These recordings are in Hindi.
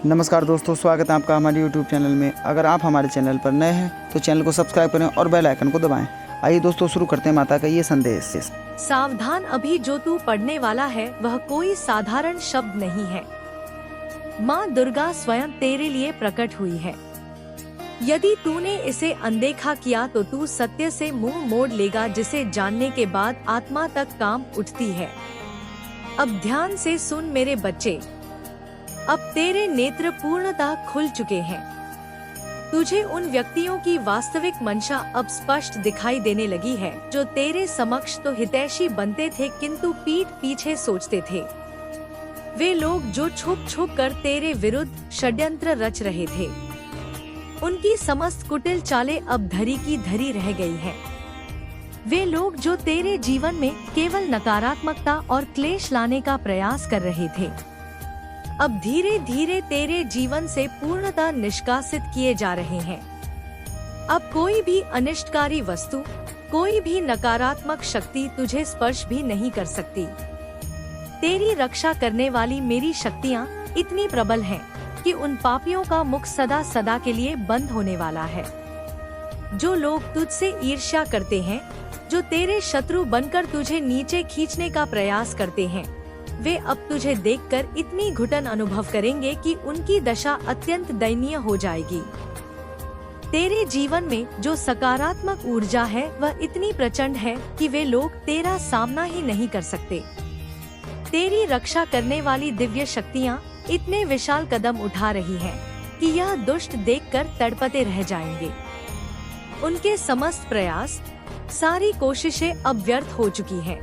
नमस्कार दोस्तों, स्वागत है आपका हमारे YouTube चैनल में। अगर आप हमारे चैनल पर नए हैं तो चैनल को सब्सक्राइब करें और बेल आइकन को दबाएं। आइए दोस्तों, शुरू करते हैं माता का ये संदेश। सावधान, अभी जो तू पढ़ने वाला है वह कोई साधारण शब्द नहीं है। माँ दुर्गा स्वयं तेरे लिए प्रकट हुई है। यदि तूने इसे अनदेखा किया तो तू सत्य से मुंह मोड़ लेगा, जिसे जानने के बाद आत्मा तक कांप उठती है। अब ध्यान से सुन मेरे बच्चे, अब तेरे नेत्र पूर्णतः खुल चुके हैं। तुझे उन व्यक्तियों की वास्तविक मंशा अब स्पष्ट दिखाई देने लगी है जो तेरे समक्ष तो हितैषी बनते थे किंतु पीठ पीछे सोचते थे। वे लोग जो छुप छुप कर तेरे विरुद्ध षड्यंत्र रच रहे थे, उनकी समस्त कुटिल चालें अब धरी की धरी रह गई हैं। वे लोग जो तेरे जीवन में केवल नकारात्मकता और क्लेश लाने का प्रयास कर रहे थे, अब धीरे धीरे तेरे जीवन से पूर्णतः निष्कासित किए जा रहे हैं। अब कोई भी अनिष्टकारी वस्तु, कोई भी नकारात्मक शक्ति तुझे स्पर्श भी नहीं कर सकती। तेरी रक्षा करने वाली मेरी शक्तियाँ इतनी प्रबल हैं कि उन पापियों का मुख सदा सदा के लिए बंद होने वाला है। जो लोग तुझसे ईर्ष्या करते हैं, जो तेरे शत्रु बनकर तुझे नीचे खींचने का प्रयास करते हैं, वे अब तुझे देखकर इतनी घुटन अनुभव करेंगे कि उनकी दशा अत्यंत दयनीय हो जाएगी। तेरे जीवन में जो सकारात्मक ऊर्जा है वह इतनी प्रचंड है कि वे लोग तेरा सामना ही नहीं कर सकते। तेरी रक्षा करने वाली दिव्य शक्तियाँ इतने विशाल कदम उठा रही हैं कि यह दुष्ट देखकर तड़पते रह जाएंगे। उनके समस्त प्रयास, सारी कोशिशें अब व्यर्थ हो चुकी हैं।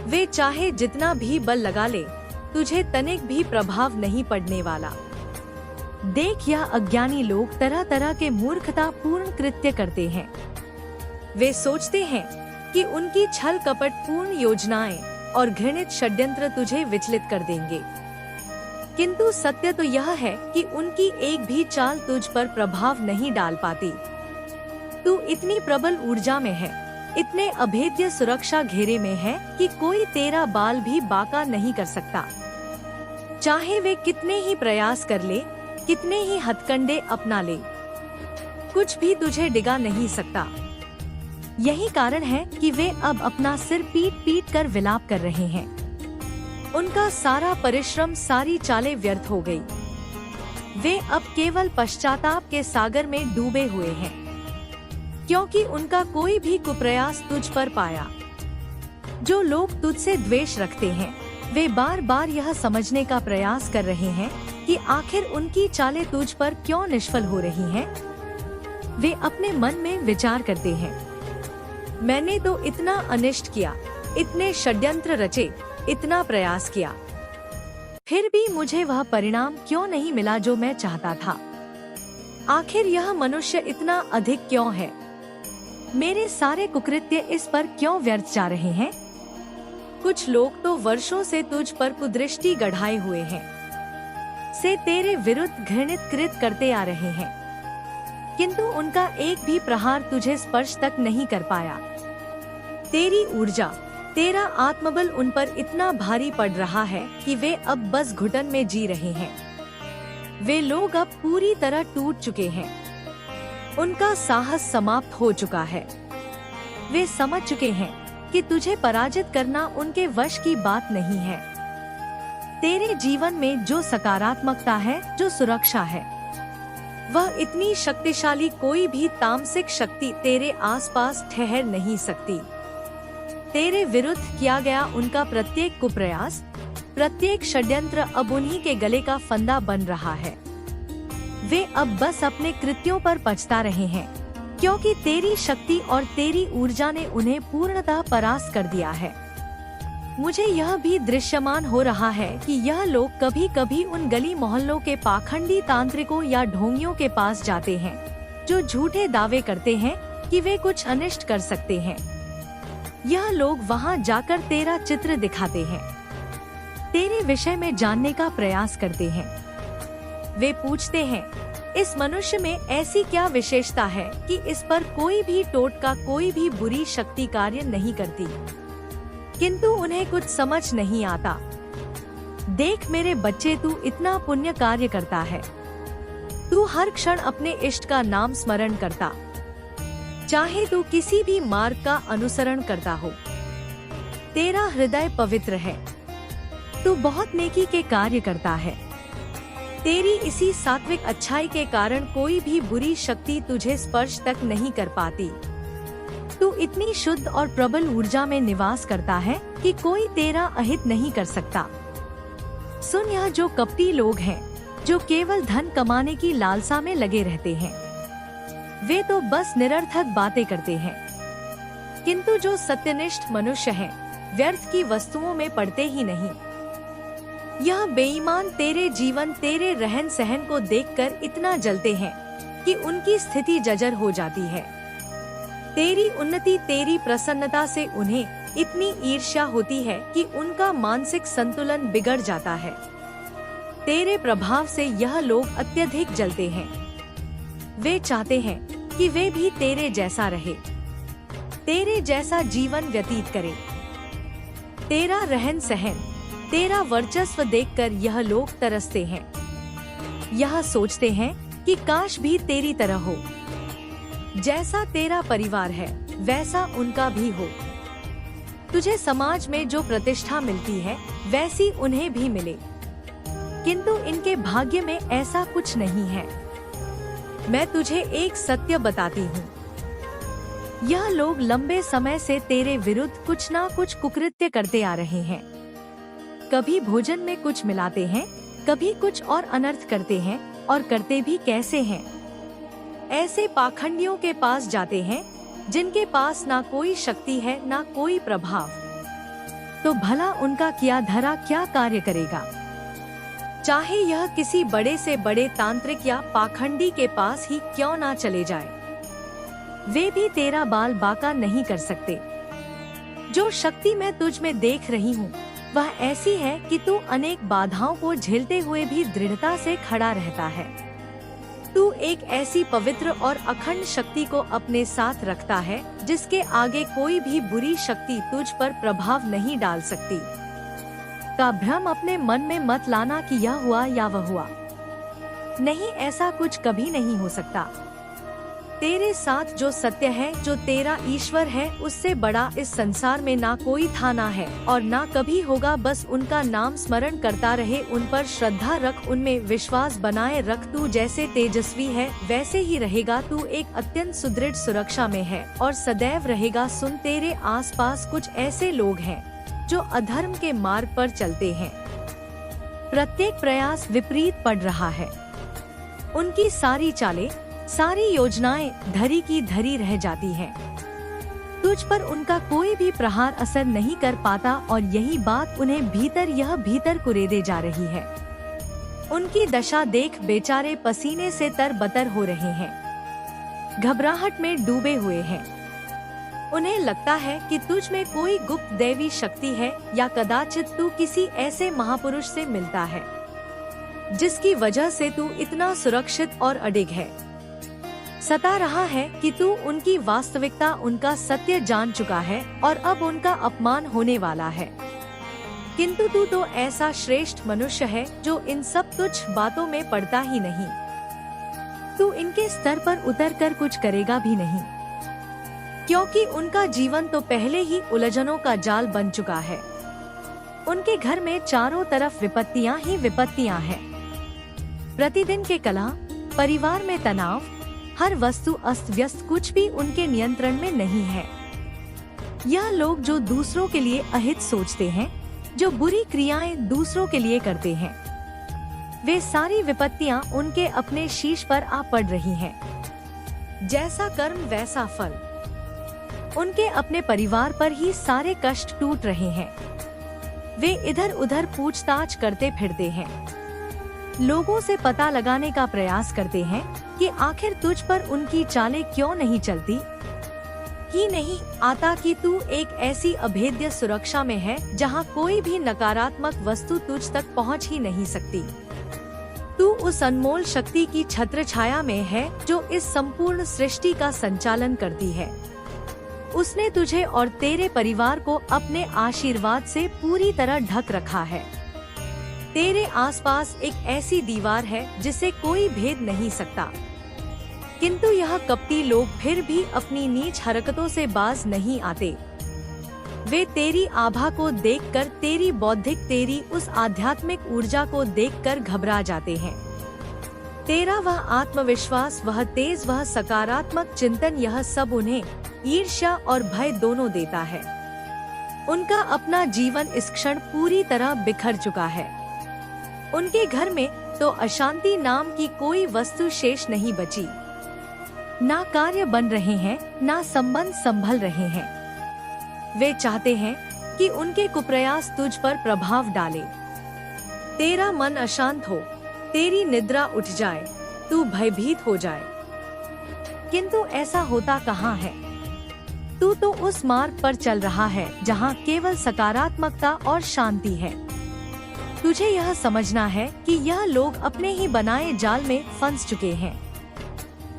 वे चाहे जितना भी बल लगा ले, तुझे तनिक भी प्रभाव नहीं पड़ने वाला। देख, यह अज्ञानी लोग तरह तरह के मूर्खता पूर्ण कृत्य करते हैं। वे सोचते हैं कि उनकी छल कपट पूर्ण योजनाएं और घृणित षड्यंत्र तुझे विचलित कर देंगे, किंतु सत्य तो यह है कि उनकी एक भी चाल तुझ पर प्रभाव नहीं डाल पाती। तू इतनी प्रबल ऊर्जा में है, इतने अभेद्य सुरक्षा घेरे में है कि कोई तेरा बाल भी बाका नहीं कर सकता। चाहे वे कितने ही प्रयास कर ले, कितने ही हथकंडे अपना ले, कुछ भी तुझे डिगा नहीं सकता। यही कारण है कि वे अब अपना सिर पीट पीट कर विलाप कर रहे हैं। उनका सारा परिश्रम, सारी चालें व्यर्थ हो गई। वे अब केवल पश्चाताप के सागर में डूबे हुए हैं, क्योंकि उनका कोई भी कुप्रयास तुझ पर पाया। जो लोग तुझसे द्वेष रखते हैं, वे बार बार यह समझने का प्रयास कर रहे हैं कि आखिर उनकी चालें तुझ पर क्यों निष्फल हो रही हैं। वे अपने मन में विचार करते हैं, मैंने तो इतना अनिष्ट किया, इतने षड्यंत्र रचे, इतना प्रयास किया, फिर भी मुझे वह परिणाम क्यों नहीं मिला जो मैं चाहता था। आखिर यह मनुष्य इतना अधिक क्यों है? मेरे सारे कुकृत्य इस पर क्यों व्यर्थ जा रहे हैं? कुछ लोग तो वर्षों से तुझ पर कुदृष्टि गढ़ाए हुए हैं, से तेरे विरुद्ध घृणित कृत करते आ रहे हैं, किंतु उनका एक भी प्रहार तुझे स्पर्श तक नहीं कर पाया। तेरी ऊर्जा, तेरा आत्मबल उन पर इतना भारी पड़ रहा है कि वे अब बस घुटन में जी रहे हैं। वे लोग अब पूरी तरह टूट चुके हैं। उनका साहस समाप्त हो चुका है। वे समझ चुके हैं कि तुझे पराजित करना उनके वश की बात नहीं है। तेरे जीवन में जो सकारात्मकता है, जो सुरक्षा है, वह इतनी शक्तिशाली कोई भी तामसिक शक्ति तेरे आसपास ठहर नहीं सकती। तेरे विरुद्ध किया गया उनका प्रत्येक कुप्रयास, प्रत्येक षड्यंत्र अब उन्हीं के गले का फंदा बन रहा है। वे अब बस अपने कृत्यों पर पछता रहे हैं, क्योंकि तेरी शक्ति और तेरी ऊर्जा ने उन्हें पूर्णतः परास्त कर दिया है। मुझे यह भी दृश्यमान हो रहा है कि यह लोग कभी कभी उन गली मोहल्लों के पाखंडी तांत्रिकों या ढोंगियों के पास जाते हैं, जो झूठे दावे करते हैं कि वे कुछ अनिष्ट कर सकते हैं। यह लोग वहां जाकर तेरा चित्र दिखाते हैं, तेरे विषय में जानने का प्रयास करते हैं। वे पूछते हैं, इस मनुष्य में ऐसी क्या विशेषता है कि इस पर कोई भी टोटका, कोई भी बुरी शक्ति कार्य नहीं करती, किंतु उन्हें कुछ समझ नहीं आता। देख मेरे बच्चे, तू इतना पुण्य कार्य करता है। तू हर क्षण अपने इष्ट का नाम स्मरण करता, चाहे तू किसी भी मार्ग का अनुसरण करता हो। तेरा हृदय पवित्र है, तू बहुत नेकी के कार्य करता है। तेरी इसी सात्विक अच्छाई के कारण कोई भी बुरी शक्ति तुझे स्पर्श तक नहीं कर पाती। तू इतनी शुद्ध और प्रबल ऊर्जा में निवास करता है कि कोई तेरा अहित नहीं कर सकता। सुन, यह जो कपटी लोग हैं, जो केवल धन कमाने की लालसा में लगे रहते हैं, वे तो बस निरर्थक बातें करते हैं। किंतु जो सत्यनिष्ठ मनुष्य हैं, व्यर्थ की वस्तुओं में पड़ते ही नहीं। यह बेईमान तेरे जीवन, तेरे रहन सहन को देखकर इतना जलते हैं कि उनकी स्थिति जर्जर हो जाती है। तेरी उन्नति, तेरी प्रसन्नता से उन्हें इतनी ईर्ष्या होती है कि उनका मानसिक संतुलन बिगड़ जाता है। तेरे प्रभाव से यह लोग अत्यधिक जलते हैं। वे चाहते हैं कि वे भी तेरे जैसा रहे, तेरे जैसा जीवन व्यतीत करे। तेरा रहन सहन, तेरा वर्चस्व देखकर यह लोग तरसते हैं। यह सोचते हैं कि काश भी तेरी तरह हो। जैसा तेरा परिवार है, वैसा उनका भी हो। तुझे समाज में जो प्रतिष्ठा मिलती है, वैसी उन्हें भी मिले। किंतु इनके भाग्य में ऐसा कुछ नहीं है। मैं तुझे एक सत्य बताती हूँ। यह लोग लंबे समय से तेरे विरुद्ध कुछ ना कुछ कुकृत्य करते आ रहे हैं। कभी भोजन में कुछ मिलाते हैं, कभी कुछ और अनर्थ करते हैं, और करते भी कैसे हैं। ऐसे पाखंडियों के पास जाते हैं जिनके पास ना कोई शक्ति है, ना कोई प्रभाव। तो भला उनका किया धरा क्या कार्य करेगा। चाहे यह किसी बड़े से बड़े तांत्रिक या पाखंडी के पास ही क्यों ना चले जाए, वे भी तेरा बाल बाका नहीं कर सकते। जो शक्ति मैं तुझ में देख रही हूँ, वह ऐसी है कि तू अनेक बाधाओं को झेलते हुए भी दृढ़ता से खड़ा रहता है। तू एक ऐसी पवित्र और अखंड शक्ति को अपने साथ रखता है जिसके आगे कोई भी बुरी शक्ति तुझ पर प्रभाव नहीं डाल सकती। का भ्रम अपने मन में मत लाना कि यह हुआ या वह हुआ। नहीं, ऐसा कुछ कभी नहीं हो सकता। तेरे साथ जो सत्य है, जो तेरा ईश्वर है, उससे बड़ा इस संसार में ना कोई था, ना है और ना कभी होगा। बस उनका नाम स्मरण करता रहे, उन पर श्रद्धा रख, उनमें विश्वास बनाए रख। तू जैसे तेजस्वी है, वैसे ही रहेगा। तू एक अत्यंत सुदृढ़ सुरक्षा में है और सदैव रहेगा। सुन, तेरे आसपास कुछ ऐसे लोग हैं जो अधर्म के मार्ग पर चलते हैं। प्रत्येक प्रयास विपरीत पड़ रहा है। उनकी सारी चालें, सारी योजनाएं धरी की धरी रह जाती हैं। तुझ पर उनका कोई भी प्रहार असर नहीं कर पाता और यही बात उन्हें भीतर कुरेदे जा रही है। उनकी दशा देख बेचारे पसीने से तरबतर हो रहे हैं, घबराहट में डूबे हुए हैं। उन्हें लगता है कि तुझ में कोई गुप्त दैवी शक्ति है या कदाचित तू किसी ऐसे महापुरुष से मिलता है जिसकी वजह से तू इतना सुरक्षित और अडिग है। सता रहा है कि तू उनकी वास्तविकता, उनका सत्य जान चुका है और अब उनका अपमान होने वाला है। किंतु तू तो ऐसा श्रेष्ठ मनुष्य है जो इन सब तुच्छ बातों में पड़ता ही नहीं। तू इनके स्तर पर उतरकर कुछ करेगा भी नहीं, क्योंकि उनका जीवन तो पहले ही उलझनों का जाल बन चुका है। उनके घर में चारों तरफ विपत्तियां ही विपत्तियां हैं। प्रतिदिन के कलह, परिवार में तनाव, हर वस्तु अस्त व्यस्त, कुछ भी उनके नियंत्रण में नहीं है। यह लोग जो दूसरों के लिए अहित सोचते हैं, जो बुरी क्रियाएं दूसरों के लिए करते हैं, वे सारी विपत्तियां उनके अपने शीश पर आ पड़ रही हैं। जैसा कर्म वैसा फल। उनके अपने परिवार पर ही सारे कष्ट टूट रहे हैं। वे इधर उधर पूछताछ करते फिरते हैं, लोगों से पता लगाने का प्रयास करते हैं कि आखिर तुझ पर उनकी चालें क्यों नहीं चलती। ही नहीं आता कि तू एक ऐसी अभेद्य सुरक्षा में है जहां कोई भी नकारात्मक वस्तु तुझ तक पहुंच ही नहीं सकती। तू उस अनमोल शक्ति की छत्र छाया में है जो इस संपूर्ण सृष्टि का संचालन करती है। उसने तुझे और तेरे परिवार को अपने आशीर्वाद से पूरी तरह ढक रखा है। तेरे आसपास एक ऐसी दीवार है जिसे कोई भेद नहीं सकता, किंतु यह कपटी लोग फिर भी अपनी नीच हरकतों से बाज नहीं आते। वे तेरी आभा को देखकर, तेरी बौद्धिक, तेरी उस आध्यात्मिक ऊर्जा को देखकर घबरा जाते हैं। तेरा वह आत्मविश्वास, वह तेज, वह सकारात्मक चिंतन, यह सब उन्हें ईर्ष्या और भय दोनों देता है। उनका अपना जीवन इस क्षण पूरी तरह बिखर चुका है। उनके घर में तो अशांति नाम की कोई वस्तु शेष नहीं बची। ना कार्य बन रहे हैं, ना संबंध संभल रहे हैं। वे चाहते हैं कि उनके कुप्रयास तुझ पर प्रभाव डाले। तेरा मन अशांत हो, तेरी निद्रा उठ जाए, तू भयभीत हो जाए। किंतु ऐसा होता कहाँ है? तू तो उस मार्ग पर चल रहा है जहाँ केवल सकारात्मकता और शांति है। तुझे यह समझना है कि यह लोग अपने ही बनाए जाल में फंस चुके हैं।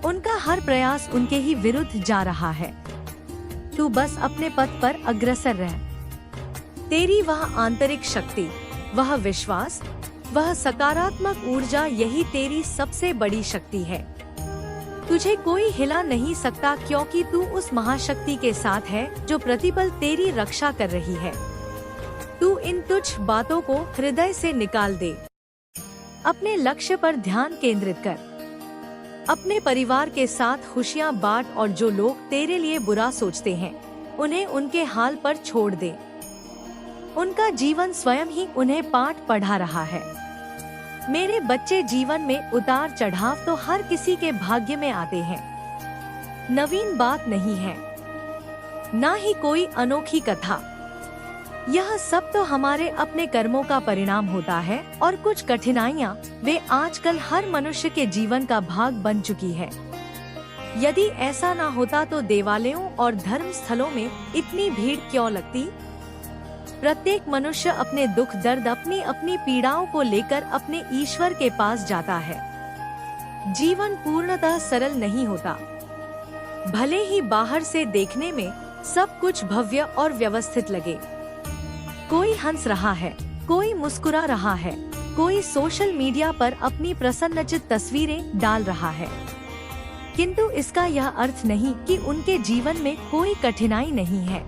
उनका हर प्रयास उनके ही विरुद्ध जा रहा है। तू बस अपने पथ पर अग्रसर रह। तेरी वह आंतरिक शक्ति, वह विश्वास, वह सकारात्मक ऊर्जा, यही तेरी सबसे बड़ी शक्ति है। तुझे कोई हिला नहीं सकता, क्योंकि तू उस महाशक्ति के साथ है जो प्रतिपल तेरी रक्षा कर रही है। तू इन तुच्छ बातों को हृदय से निकाल दे। अपने लक्ष्य पर ध्यान केंद्रित कर। अपने परिवार के साथ खुशियां बांट और जो लोग तेरे लिए बुरा सोचते हैं उन्हें उनके हाल पर छोड़ दे। उनका जीवन स्वयं ही उन्हें पाठ पढ़ा रहा है। मेरे बच्चे, जीवन में उतार चढ़ाव तो हर किसी के भाग्य में आते हैं। नवीन बात नहीं है, ना ही कोई अनोखी कथा। यह सब तो हमारे अपने कर्मों का परिणाम होता है और कुछ कठिनाइयाँ वे आजकल हर मनुष्य के जीवन का भाग बन चुकी है। यदि ऐसा ना होता तो देवालयों और धर्म स्थलों में इतनी भीड़ क्यों लगती? प्रत्येक मनुष्य अपने दुख दर्द, अपनी अपनी पीड़ाओं को लेकर अपने ईश्वर के पास जाता है। जीवन पूर्णतः सरल नहीं होता। भले ही बाहर से देखने में सब कुछ भव्य और व्यवस्थित लगे। कोई हंस रहा है, कोई मुस्कुरा रहा है, कोई सोशल मीडिया पर अपनी प्रसन्नचित तस्वीरें डाल रहा है, किंतु इसका यह अर्थ नहीं कि उनके जीवन में कोई कठिनाई नहीं है।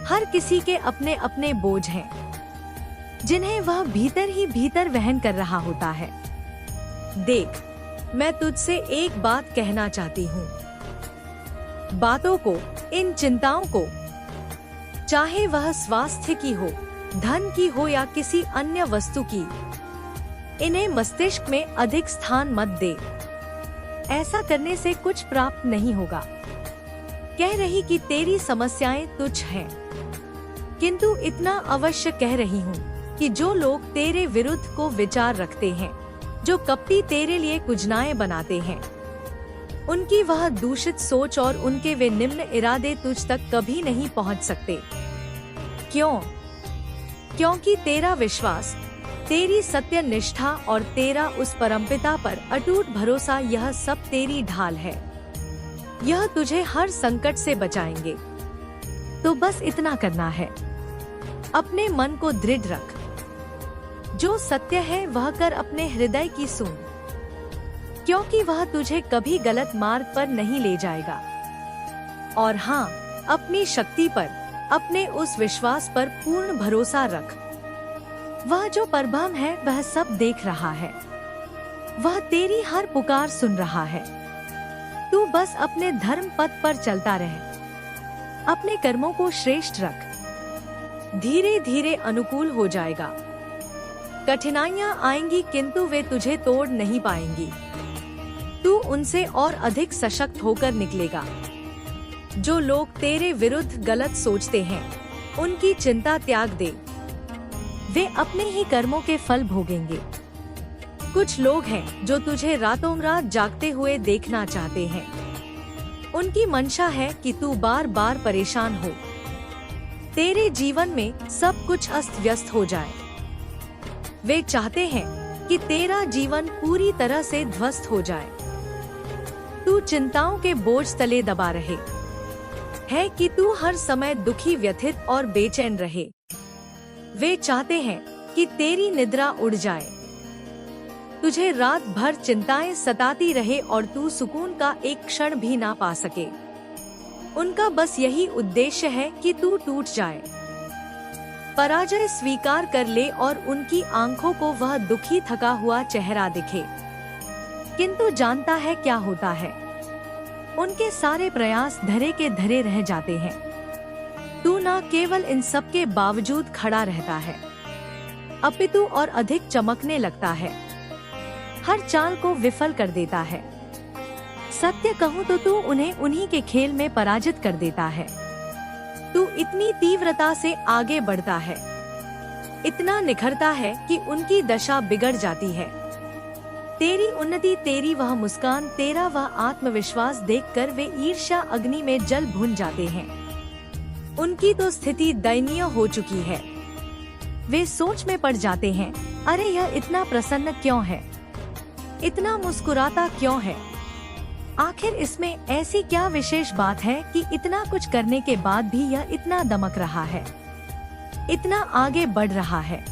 हर किसी के अपने अपने बोझ हैं, जिन्हें वह भीतर ही भीतर वहन कर रहा होता है। देख, मैं तुझसे एक बात कहना चाहती हूँ। बातों को, इन चिंताओं को, चाहे वह स्वास्थ्य की हो, धन की हो या किसी अन्य वस्तु की, इन्हें मस्तिष्क में अधिक स्थान मत दे। ऐसा करने से कुछ प्राप्त नहीं होगा। कह रही कि तेरी समस्याएं तुच्छ हैं, किंतु इतना अवश्य कह रही हूँ कि जो लोग तेरे विरुद्ध को विचार रखते हैं, जो कपटी तेरे लिए कुजनाएं बनाते हैं, उनकी वह दूषित सोच और उनके वे निम्न इरादे तुझ तक कभी नहीं पहुंच सकते। क्यों? क्योंकि तेरा विश्वास, तेरी सत्य निष्ठा और तेरा उस परमपिता पर अटूट भरोसा, यह सब तेरी ढाल है। यह तुझे हर संकट से बचाएंगे। तो बस इतना करना है। अपने मन को दृढ़ रख। जो सत्य है वह कर अपने हृदय की सुन, क्योंकि वह तुझे कभी गलत मार्ग पर नहीं ले जाएगा। और हाँ, अपनी शक्ति पर, अपने उस विश्वास पर पूर्ण भरोसा रख। वह जो परब्रह्म है वह सब देख रहा है। वह तेरी हर पुकार सुन रहा है। तू बस अपने धर्म पथ पर चलता रह। अपने कर्मों को श्रेष्ठ रख। धीरे धीरे अनुकूल हो जाएगा। कठिनाइयाँ आएंगी किंतु वे तुझे तोड़ नहीं पाएंगी। तू उनसे और अधिक सशक्त होकर निकलेगा। जो लोग तेरे विरुद्ध गलत सोचते हैं, उनकी चिंता त्याग दे। वे अपने ही कर्मों के फल भोगेंगे। कुछ लोग हैं जो तुझे रातों रात जागते हुए देखना चाहते हैं। उनकी मंशा है कि तू बार बार परेशान हो, तेरे जीवन में सब कुछ अस्त व्यस्त हो जाए। वे चाहते हैं कि तेरा जीवन पूरी तरह से ध्वस्त हो जाए। तू चिंताओं के बोझ तले दबा रहे है कि तू हर समय दुखी, व्यथित और बेचैन रहे। वे चाहते हैं कि तेरी निद्रा उड़ जाए, तुझे रात भर चिंताएं सताती रहे और तू सुकून का एक क्षण भी ना पा सके। उनका बस यही उद्देश्य है कि तू टूट जाए, पराजय स्वीकार कर ले और उनकी आंखों को वह दुखी थका हुआ चेहरा दिखे। किंतु जानता है क्या होता है, उनके सारे प्रयास धरे के धरे रह जाते हैं। तू न केवल इन सब के बावजूद खड़ा रहता है, अपितु और अधिक चमकने लगता है, हर चाल को विफल कर देता है। सत्य कहूँ तो तू उन्हें उन्हीं के खेल में पराजित कर देता है। तू इतनी तीव्रता से आगे बढ़ता है, इतना निखरता है कि उनकी दशा बिगड़ जाती है। तेरी उन्नति, तेरी वह मुस्कान, तेरा वह आत्मविश्वास देखकर वे ईर्ष्या अग्नि में जल भुन जाते हैं। उनकी तो स्थिति दयनीय हो चुकी है। वे सोच में पड़ जाते हैं, अरे यह इतना प्रसन्न क्यों है, इतना मुस्कुराता क्यों है, आखिर इसमें ऐसी क्या विशेष बात है कि इतना कुछ करने के बाद भी यह इतना दमक रहा है, इतना आगे बढ़ रहा है।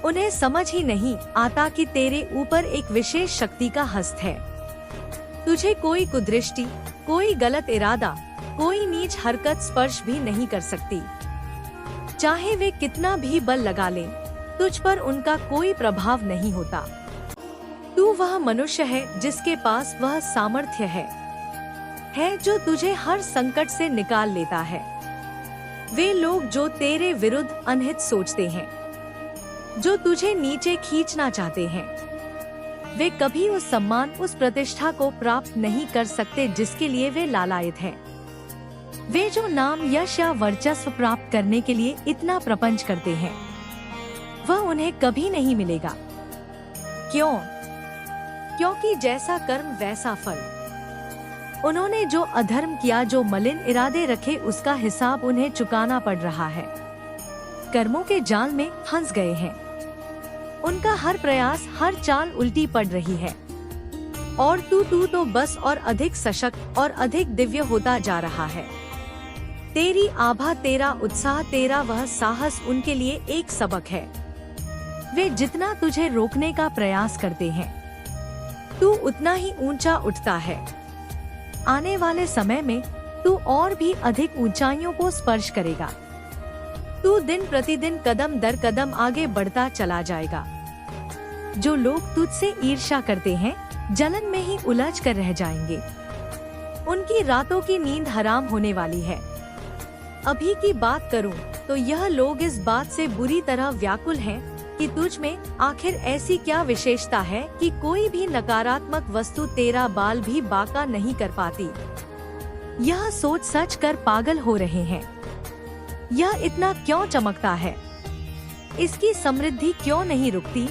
उन्हें समझ ही नहीं आता कि तेरे ऊपर एक विशेष शक्ति का हस्त है। तुझे कोई कुदृष्टि, कोई गलत इरादा, कोई नीच हरकत स्पर्श भी नहीं कर सकती। चाहे वे कितना भी बल लगा लें, तुझ पर उनका कोई प्रभाव नहीं होता। तू वह मनुष्य है जिसके पास वह सामर्थ्य है जो तुझे हर संकट से निकाल लेता है। वे लोग जो तेरे विरुद्ध अनहित सोचते हैं, जो तुझे नीचे खींचना चाहते हैं, वे कभी उस सम्मान, उस प्रतिष्ठा को प्राप्त नहीं कर सकते जिसके लिए वे लालायित हैं। वे जो नाम, यश या वर्चस्व प्राप्त करने के लिए इतना प्रपंच करते हैं, वह उन्हें कभी नहीं मिलेगा। क्यों? क्योंकि जैसा कर्म वैसा फल। उन्होंने जो अधर्म किया, जो मलिन इरादे रखे, उसका हिसाब उन्हें चुकाना पड़ रहा है। कर्मों के जाल में फंस गए हैं। उनका हर प्रयास, हर चाल उल्टी पड़ रही है। और तू तो बस और अधिक सशक्त और अधिक दिव्य होता जा रहा है। तेरी आभा, तेरा उत्साह, तेरा वह साहस उनके लिए एक सबक है। वे जितना तुझे रोकने का प्रयास करते हैं, तू उतना ही ऊंचा उठता है। आने वाले समय में तू और भी अधिक ऊंचाइयों को स्पर्श करेगा। तू दिन प्रतिदिन कदम दर कदम आगे बढ़ता चला जाएगा। जो लोग तुझसे ईर्ष्या करते हैं, जलन में ही उलझ कर रह जाएंगे। उनकी रातों की नींद हराम होने वाली है। अभी की बात करूं तो यह लोग इस बात से बुरी तरह व्याकुल हैं कि तुझ में आखिर ऐसी क्या विशेषता है कि कोई भी नकारात्मक वस्तु तेरा बाल भी बांका नहीं कर पाती। यह सोच सच कर पागल हो रहे हैं। यह इतना क्यों चमकता है? इसकी समृद्धि क्यों नहीं रुकती?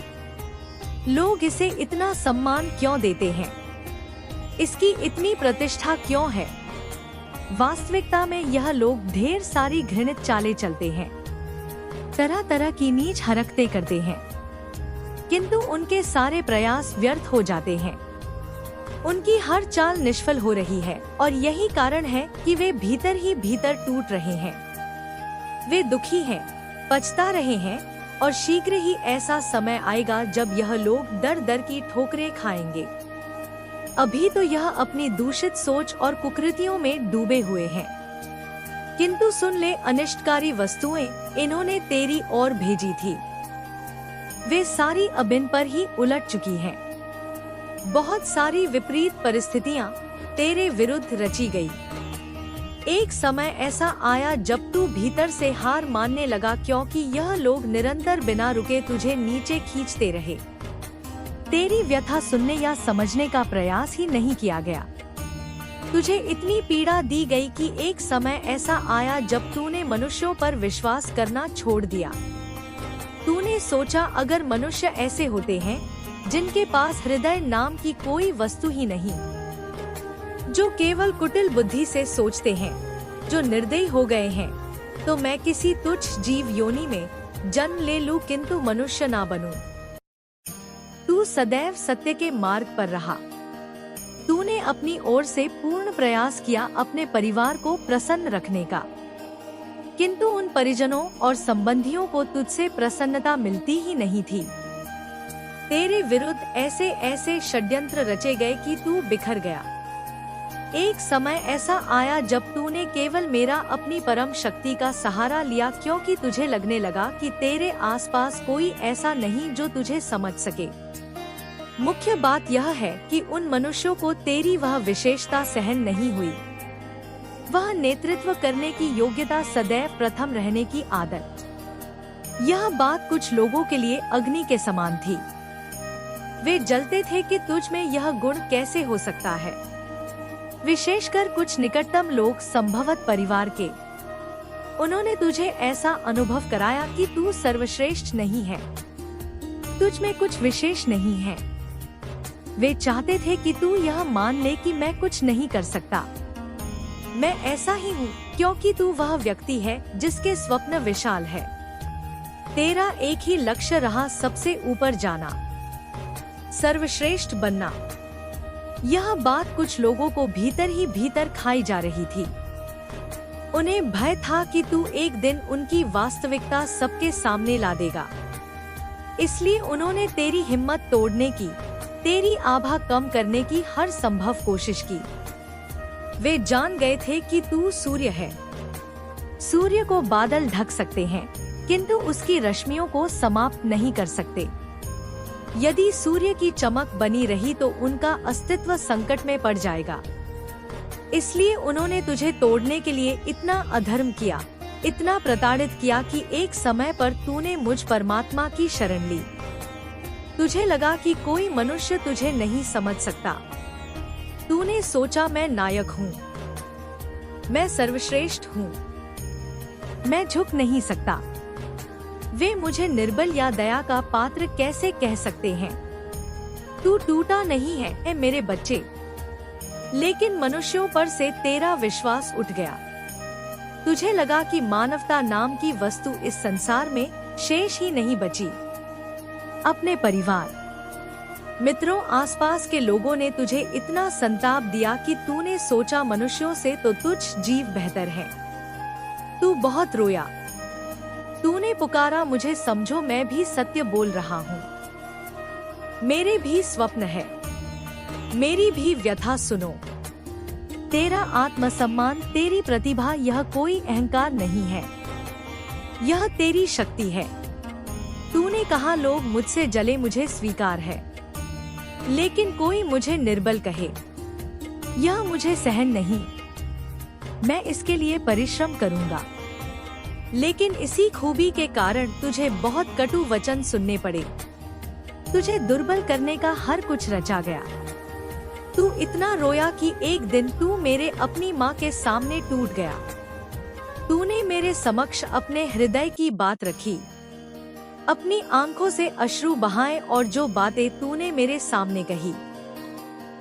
लोग इसे इतना सम्मान क्यों देते हैं? इसकी इतनी प्रतिष्ठा क्यों है? वास्तविकता में यह लोग ढेर सारी घृणित चालें चलते हैं, तरह तरह की नीच हरकतें करते हैं, किंतु उनके सारे प्रयास व्यर्थ हो जाते हैं। उनकी हर चाल निष्फल हो रही है और यही कारण है कि वे भीतर ही भीतर टूट रहे हैं। वे दुखी हैं, पछता रहे हैं और शीघ्र ही ऐसा समय आएगा जब यह लोग दर दर की ठोकरें खाएंगे। अभी तो यह अपनी दूषित सोच और कुकृतियों में डूबे हुए हैं, किंतु सुन ले, अनिष्टकारी वस्तुएं इन्होंने तेरी ओर भेजी थी। वे सारी अब इन पर ही उलट चुकी हैं। बहुत सारी विपरीत परिस्थितियां तेरे विरुद्ध रची गई। एक समय ऐसा आया जब तू भीतर से हार मानने लगा, क्योंकि यह लोग निरंतर बिना रुके तुझे नीचे खींचते रहे। तेरी व्यथा सुनने या समझने का प्रयास ही नहीं किया गया। तुझे इतनी पीड़ा दी गई कि एक समय ऐसा आया जब तूने मनुष्यों पर विश्वास करना छोड़ दिया। तूने सोचा, अगर मनुष्य ऐसे होते हैं जिनके पास हृदय नाम की कोई वस्तु ही नहीं, जो केवल कुटिल बुद्धि से सोचते हैं, जो निर्दयी हो गए हैं, तो मैं किसी तुच्छ जीव योनि में जन्म ले लूं किंतु मनुष्य ना बनूं। तू सदैव सत्य के मार्ग पर रहा। तूने अपनी ओर से पूर्ण प्रयास किया अपने परिवार को प्रसन्न रखने का, किंतु उन परिजनों और संबंधियों को तुझसे प्रसन्नता मिलती ही नहीं थी। तेरे विरुद्ध ऐसे ऐसे षड्यंत्र रचे गए कि तू बिखर गया। एक समय ऐसा आया जब तूने केवल मेरा अपनी परम शक्ति का सहारा लिया, क्योंकि तुझे लगने लगा कि तेरे आसपास कोई ऐसा नहीं जो तुझे समझ सके। मुख्य बात यह है कि उन मनुष्यों को तेरी वह विशेषता सहन नहीं हुई, वह नेतृत्व करने की योग्यता, सदैव प्रथम रहने की आदत। यह बात कुछ लोगों के लिए अग्नि के समान थी। वे जलते थे कि तुझ में यह गुण कैसे हो सकता है। विशेषकर कुछ निकटतम लोग, संभवत परिवार के, उन्होंने तुझे ऐसा अनुभव कराया कि तू सर्वश्रेष्ठ नहीं है, तुझ में कुछ विशेष नहीं है। वे चाहते थे कि तू यह मान ले कि मैं कुछ नहीं कर सकता, मैं ऐसा ही हूँ, क्योंकि तू वह व्यक्ति है जिसके स्वप्न विशाल है। तेरा एक ही लक्ष्य रहा, सबसे ऊपर जाना, सर्वश्रेष्ठ बनना। यह बात कुछ लोगों को भीतर ही भीतर खाई जा रही थी। उन्हें भय था कि तू एक दिन उनकी वास्तविकता सबके सामने ला देगा। इसलिए उन्होंने तेरी हिम्मत तोड़ने की, तेरी आभा कम करने की हर संभव कोशिश की। वे जान गए थे कि तू सूर्य है। सूर्य को बादल ढक सकते हैं, किंतु उसकी रश्मियों को समाप्त नहीं कर सकते। यदि सूर्य की चमक बनी रही तो उनका अस्तित्व संकट में पड़ जाएगा। इसलिए उन्होंने तुझे तोड़ने के लिए इतना अधर्म किया, इतना प्रताड़ित किया कि एक समय पर तूने मुझ परमात्मा की शरण ली। तुझे लगा कि कोई मनुष्य तुझे नहीं समझ सकता। तूने सोचा मैं नायक हूँ, मैं सर्वश्रेष्ठ हूँ, मैं झुक नहीं सकता। वे मुझे निर्बल या दया का पात्र कैसे कह सकते हैं। तू टूटा नहीं है मेरे बच्चे, लेकिन मनुष्यों पर से तेरा विश्वास उठ गया। तुझे लगा कि मानवता नाम की वस्तु इस संसार में शेष ही नहीं बची। अपने परिवार, मित्रों, आसपास के लोगों ने तुझे इतना संताप दिया कि तूने सोचा मनुष्यों से तो तुझ जीव बेहतर है। तू बहुत रोया, तूने पुकारा, मुझे समझो, मैं भी सत्य बोल रहा हूँ। मेरे भी स्वप्न है, मेरी भी व्यथा सुनो। तेरा आत्मसम्मान, तेरी प्रतिभा, यह कोई अहंकार नहीं है, यह तेरी शक्ति है। तूने कहा लोग मुझसे जले, मुझे स्वीकार है, लेकिन कोई मुझे निर्बल कहे, यह मुझे सहन नहीं। मैं इसके लिए परिश्रम करूंगा, लेकिन इसी खूबी के कारण तुझे बहुत कटु वचन सुनने पड़े। तुझे दुर्बल करने का हर कुछ रचा गया। तू इतना रोया कि एक दिन तू मेरे अपनी माँ के सामने टूट गया। तूने मेरे समक्ष अपने हृदय की बात रखी, अपनी आंखों से अश्रु बहाए, और जो बातें तूने मेरे सामने कही,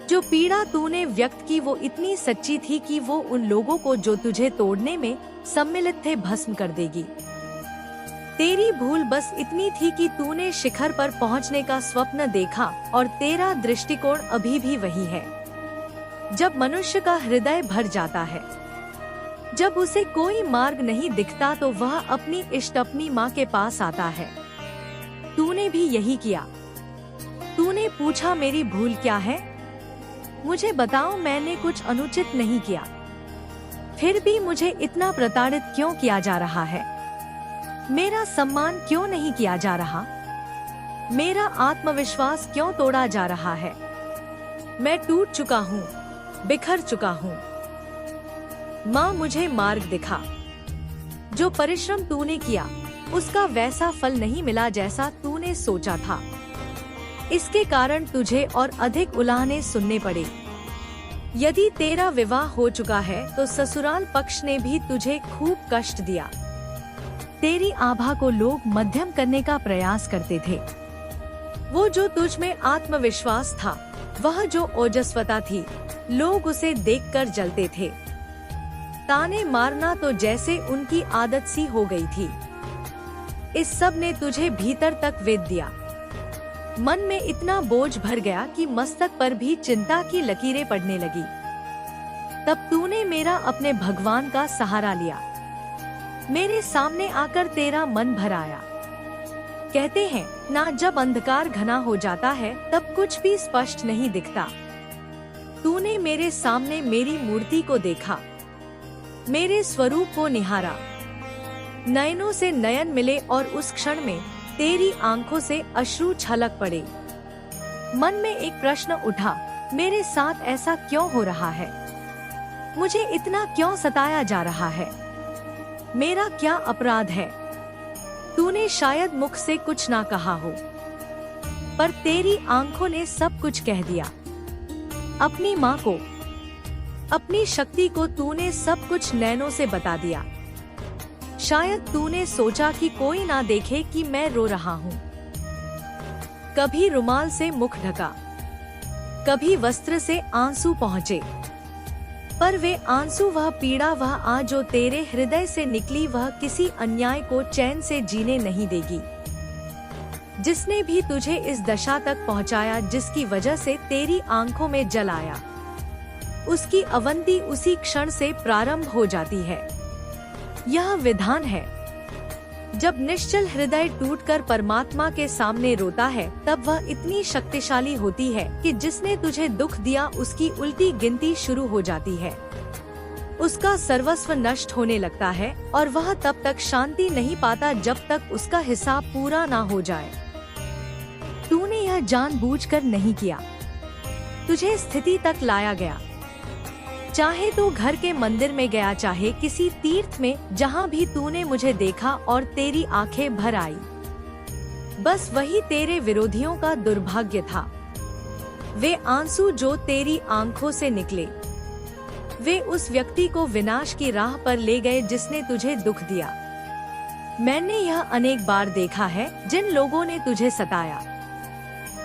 जो पीड़ा तूने व्यक्त की, वो इतनी सच्ची थी कि वो उन लोगों को जो तुझे तोड़ने में सम्मिलित थे भस्म कर देगी। तेरी भूल बस इतनी थी कि तूने शिखर पर पहुंचने का स्वप्न देखा, और तेरा दृष्टिकोण अभी भी वही है। जब मनुष्य का हृदय भर जाता है, जब उसे कोई मार्ग नहीं दिखता, तो वह अपनी इष्ट, अपनी माँ के पास आता है। तूने भी यही किया। तूने पूछा मेरी भूल क्या है, मुझे बताओ, मैंने कुछ अनुचित नहीं किया, फिर भी मुझे इतना प्रताड़ित क्यों किया जा रहा है? मेरा सम्मान क्यों नहीं किया जा रहा? मेरा आत्मविश्वास क्यों तोड़ा जा रहा है? मैं टूट चुका हूँ, बिखर चुका हूँ। माँ, मुझे मार्ग दिखा। जो परिश्रम तूने किया उसका वैसा फल नहीं मिला जैसा तूने सोचा था। इसके कारण तुझे और अधिक उलाहने सुनने पड़े। यदि तेरा विवाह हो चुका है तो ससुराल पक्ष ने भी तुझे खूब कष्ट दिया। तेरी आभा को लोग मध्यम करने का प्रयास करते थे। वो जो तुझ में आत्मविश्वास था, वह जो ओजस्वता थी, लोग उसे देखकर जलते थे। ताने मारना तो जैसे उनकी आदत सी हो गई थी। इस सब ने तुझे भीतर तक वेध दिया। मन में इतना बोझ भर गया कि मस्तक पर भी चिंता की लकीरें पड़ने लगी। तब तूने मेरा, अपने भगवान का सहारा लिया। मेरे सामने आकर तेरा मन भराया। कहते हैं ना, जब अंधकार घना हो जाता है तब कुछ भी स्पष्ट नहीं दिखता। तूने मेरे सामने मेरी मूर्ति को देखा, मेरे स्वरूप को निहारा। नयनों से नयन मिले और उस क्षण में तेरी आंखों से अश्रु छलक पड़े। मन में एक प्रश्न उठा, मेरे साथ ऐसा क्यों हो रहा है? मुझे इतना क्यों सताया जा रहा है? मेरा क्या अपराध है? तूने शायद मुख से कुछ ना कहा हो, पर तेरी आंखों ने सब कुछ कह दिया। अपनी माँ को, अपनी शक्ति को तूने सब कुछ नैनों से बता दिया। शायद तूने सोचा कि कोई ना देखे कि मैं रो रहा हूँ। कभी रुमाल से मुख ढका, कभी वस्त्र से आंसू पहुँचे, पर वे आंसू, वह पीड़ा, वह आ जो तेरे हृदय से निकली, वह किसी अन्याय को चैन से जीने नहीं देगी। जिसने भी तुझे इस दशा तक पहुंचाया, जिसकी वजह से तेरी आंखों में जल आया, उसकी अवंती उसी क्षण से प्रारंभ हो जाती है। यह विधान है, जब निश्चल हृदय टूटकर परमात्मा के सामने रोता है, तब वह इतनी शक्तिशाली होती है कि जिसने तुझे दुख दिया उसकी उल्टी गिनती शुरू हो जाती है। उसका सर्वस्व नष्ट होने लगता है और वह तब तक शांति नहीं पाता जब तक उसका हिसाब पूरा ना हो जाए। तूने यह जानबूझकर नहीं किया, तुझे स्थिति तक लाया गया। चाहे तो घर के मंदिर में गया, चाहे किसी तीर्थ में, जहाँ भी तूने मुझे देखा और तेरी आंखें भर आई। बस वही तेरे विरोधियों का दुर्भाग्य था। वे आंसू जो तेरी आंखों से निकले, वे उस व्यक्ति को विनाश की राह पर ले गए जिसने तुझे दुख दिया। मैंने यह अनेक बार देखा है, जिन लोगों ने तुझे सताया,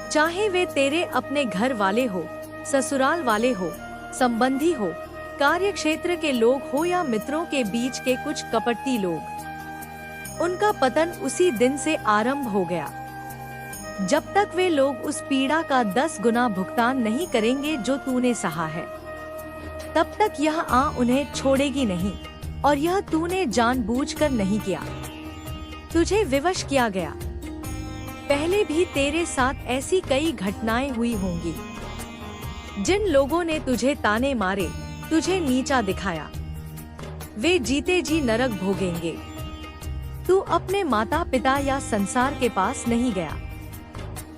चाहे वे तेरे अपने घर वाले हो, ससुराल वाले हो, संबंधी हो, कार्य क्षेत्र के लोग हो या मित्रों के बीच के कुछ कपटी लोग, उनका पतन उसी दिन से आरंभ हो गया। जब तक वे लोग उस पीड़ा का 10 गुना भुगतान नहीं करेंगे जो तूने सहा है, तब तक यह उन्हें छोड़ेगी नहीं। और यह तूने जानबूझकर नहीं किया, तुझे विवश किया गया। पहले भी तेरे साथ ऐसी कई घटनाएं हुई होंगी। जिन लोगों ने तुझे ताने मारे, तुझे नीचा दिखाया, वे जीते जी नरक भोगेंगे। तू अपने माता पिता या संसार के पास नहीं गया,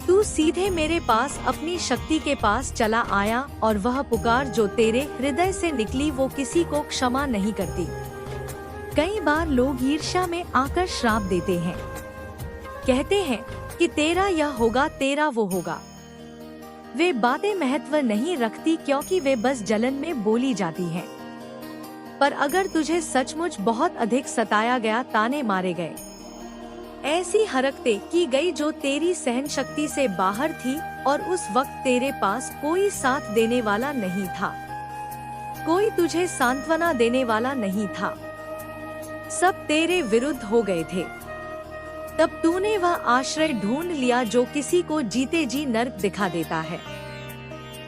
तू सीधे मेरे पास, अपनी शक्ति के पास चला आया। और वह पुकार जो तेरे हृदय से निकली, वो किसी को क्षमा नहीं करती। कई बार लोग ईर्ष्या में आकर श्राप देते हैं, कहते हैं कि तेरा यह होगा, तेरा वो होगा। वे बातें महत्व नहीं रखती, क्योंकि वे बस जलन में बोली जाती हैं। पर अगर तुझे सचमुच बहुत अधिक सताया गया, ताने मारे गए, ऐसी हरकतें की गई जो तेरी सहन शक्ति से बाहर थी, और उस वक्त तेरे पास कोई साथ देने वाला नहीं था, कोई तुझे सांत्वना देने वाला नहीं था, सब तेरे विरुद्ध हो गए थे, तब तूने वह आश्रय ढूंढ लिया जो किसी को जीते जी नर्क दिखा देता है।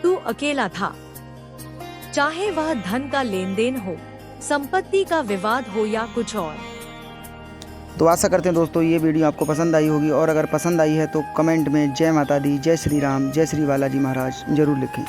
तू अकेला था, चाहे वह धन का लेन देन हो, संपत्ति का विवाद हो या कुछ और। तो आशा करते हैं दोस्तों ये वीडियो आपको पसंद आई होगी, और अगर पसंद आई है तो कमेंट में जय माता दी, जय श्री राम, जय श्री बालाजी महाराज जरूर लिखें।